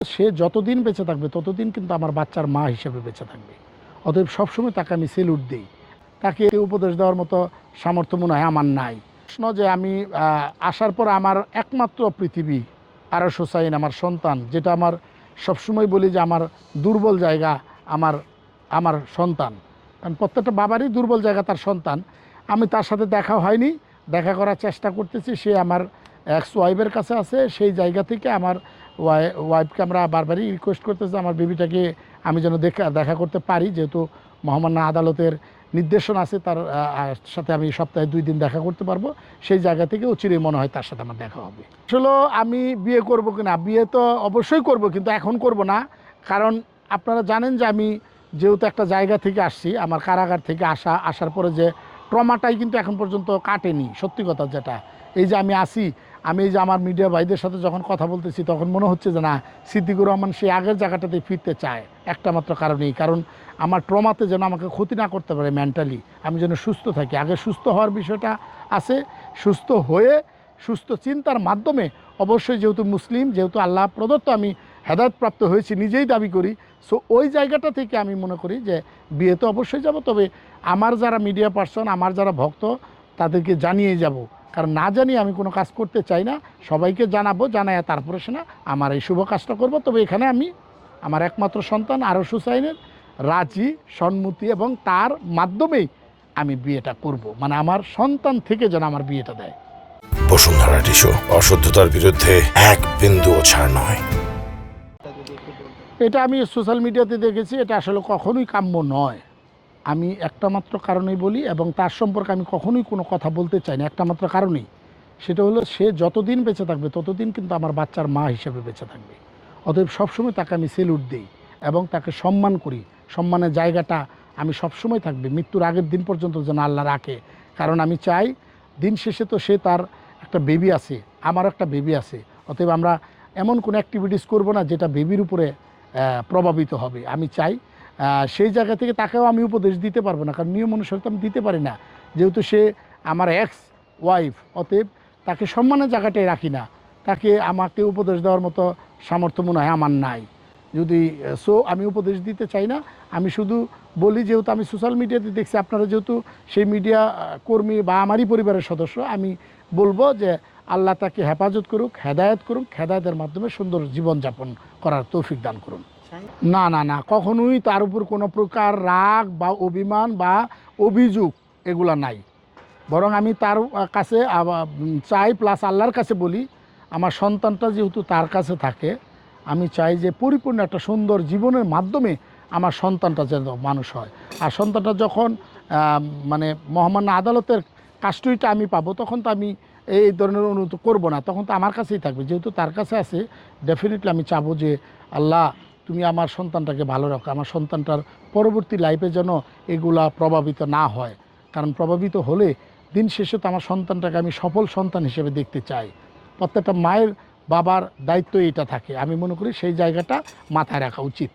সে যতদিন বেঁচে থাকবে ততদিন কিন্তু আমার বাচ্চার মা হিসেবে বেঁচে থাকবে। অতএব সবসময় তাকে আমি সেলুট দিই। তাকে উপদেশ দেওয়ার মতো সামর্থ্য মনে হয় আমার নাই। প্রশ্ন যে আমি আসার পর আমার একমাত্র পৃথিবী আরশ হোসাইন আমার সন্তান, যেটা আমার সবসময় বলি যে আমার দুর্বল জায়গা আমার আমার সন্তান। কারণ প্রত্যেকটা বাবারই দুর্বল জায়গা তার সন্তান। আমি তার সাথে দেখা হয়নি, দেখা করার চেষ্টা করতেছি। সে আমার এক্স ওয়াইফের কাছে আছে। সেই জায়গা থেকে আমার ওয়াইফকে আমরা বারবারই রিকোয়েস্ট করতেছি আমার বেবিটাকে আমি যেন দেখা করতে পারি, যেহেতু মহামান্য আদালতের নির্দেশনা আছে তার সাথে আমি সপ্তাহে 2 দিন দেখা করতে পারবো। সেই জায়গা থেকে চিরই মনে হয় তার সাথে আমার দেখা হবে। আসলে আমি বিয়ে করব কিনা, বিয়ে তো অবশ্যই করব, কিন্তু এখন করব না। কারণ আপনারা জানেন যে আমি যেহেতু একটা জায়গা থেকে আসছি, আমার কারাগার থেকে আসার পরে যে ট্রমাটাই কিন্তু এখন পর্যন্ত কাটেনি। সত্যি কথা যেটা, এই যে আমি আসি, আমি এই যে আমার মিডিয়া ভাইদের সাথে যখন কথা বলতেছি তখন মনে হচ্ছে যে না, সিদ্দিকুর রহমান সেই আগের জায়গাটাতে ফিরতে চায়। একটা মাত্র কারণেই, কারণ আমার ট্রমাতে যেন আমাকে ক্ষতি না করতে পারে মেন্টালি, আমি যেন সুস্থ থাকি। আগে সুস্থ হওয়ার বিষয়টা আছে, সুস্থ হয়ে সুস্থ চিন্তার মাধ্যমে অবশ্যই, যেহেতু মুসলিম, যেহেতু আল্লাহ প্রদত্ত আমি হেদায়েতপ্রাপ্ত হয়েছি, নিজেই দাবি করি। সো ওই জায়গাটা থেকে আমি মনে করি যে বিয়েতে অবশ্যই যাব। তবে আমার যারা মিডিয়া পার্সন, আমার যারা ভক্ত, তাদেরকে জানিয়ে যাব। কারণ না জানিয়ে আমি কোনো কাজ করতে চাই না। সবাইকে জানাবো, জানায় তারপরে সে না আমার এই শুভ কাজটা করব। তবে এখানে আমি আমার একমাত্র সন্তান আরশ হোসাইনের রাজি, সম্মতি এবং তার মাধ্যমেই আমি বিয়েটা করব। মানে আমার সন্তান থেকে যেন আমার বিয়েটা দেয়। বসুন্ধরা টিস্যু, অশুদ্ধতার বিরুদ্ধে এক বিন্দুও ছাড় নয়। এটা আমি সোশ্যাল মিডিয়াতে দেখেছি, এটা আসলে কখনোই কাম্য নয়। আমি একটা মাত্র কারণেই বলি, এবং তার সম্পর্কে আমি কখনোই কোনো কথা বলতে চাই না, একটা মাত্র কারণেই। সেটা হলো সে যতদিন বেঁচে থাকবে ততদিন কিন্তু আমার বাচ্চার মা হিসেবে বেঁচে থাকবে। অতএব সবসময় তাকে আমি সেলুট দিই এবং তাকে সম্মান করি। সম্মানের জায়গাটা আমি সবসময় থাকবে, মৃত্যুর আগের দিন পর্যন্ত যেন আল্লাহ রাখে। কারণ আমি চাই দিন শেষে তো সে তার একটা বেবি আছে, আমারও একটা বেবি আছে। অতএব আমরা এমন কোনো অ্যাক্টিভিটিস করব না যেটা বেবির উপরে প্রভাবিত হবে। আমি চাই সেই জায়গা থেকে তাকেও আমি উপদেশ দিতে পারবো না, কারণ নিয়ম অনুসারে তো আমি দিতে পারি না, যেহেতু সে আমার এক্স ওয়াইফ। অতএব তাকে সম্মানের জায়গাটাই রাখি না, তাকে আমাকে উপদেশ দেওয়ার মতো সামর্থ্য মনে হয় আমার নাই। যদি আমি উপদেশ দিতে চাই না। আমি শুধু বলি, যেহেতু আমি সোশ্যাল মিডিয়াতে দেখছি, আপনারা যেহেতু সেই মিডিয়া কর্মী বা আমারই পরিবারের সদস্য, আমি বলবো যে আল্লাহ তাকে হেফাজত করুক, হেদায়েত করুক, হেদায়েতের মাধ্যমে সুন্দর জীবনযাপন করার তৌফিক দান করুন। না না না, কখনোই তার উপর কোনো প্রকার রাগ বা অভিমান বা অভিযোগ এগুলা নাই। বরং আমি তার কাছে চাই, প্লাস আল্লাহর কাছে বলি, আমার সন্তানটা যেহেতু তার কাছে থাকে, আমি চাই যে পরিপূর্ণ একটা সুন্দর জীবনের মাধ্যমে আমার সন্তানটা যেন মানুষ হয়। আর সন্তানটা যখন মানে মহামান্য আদালতের কাস্টডিটা আমি পাবো, তখন তো আমি এই ধরনের অনুরোধ করবো না, তখন তো আমার কাছেই থাকবে। যেহেতু তার কাছে আছে, ডেফিনেটলি আমি চাবো যে আল্লাহ তুমি আমার সন্তানটাকে ভালো রাখো, আমার সন্তানটার পরবর্তী লাইফে যেন এগুলা প্রভাবিত না হয়। কারণ প্রভাবিত হলে দিন শেষে তো আমার সন্তানটাকে আমি সফল সন্তান হিসেবে দেখতে চাই। প্রত্যেকটা মায়ের বাবার দায়িত্ব এটা থাকে, আমি মনে করি সেই জায়গাটা মাথায় রাখা উচিত।